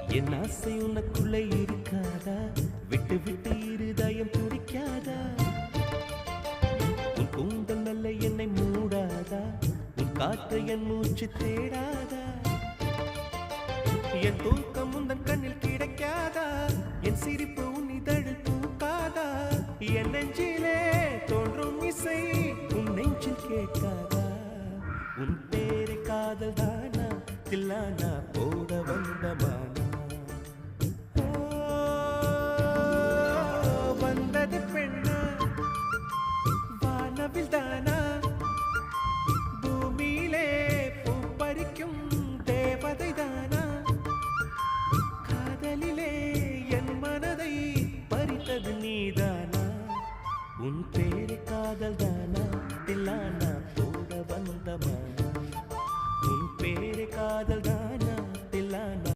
என் ஆசை உனக்குள்ளே இருக்காதா? விட்டு விட்டு இருதயம் துடிக்காதா? உன் கூந்தல் நல்ல என்னை மூடாதா? உன் காற்று என் மூச்சு தேடாதா? என் தூக்கம் உந்தன் கண்ணில் கிடைக்காதா? என் சிரிப்பு உன் இதழில் பூக்காதா? என் நெஞ்சிலே தோன்றும் இசை உன் நெஞ்சில் கேட்காதா? உன் பேரை காதல் தானா தில்லானா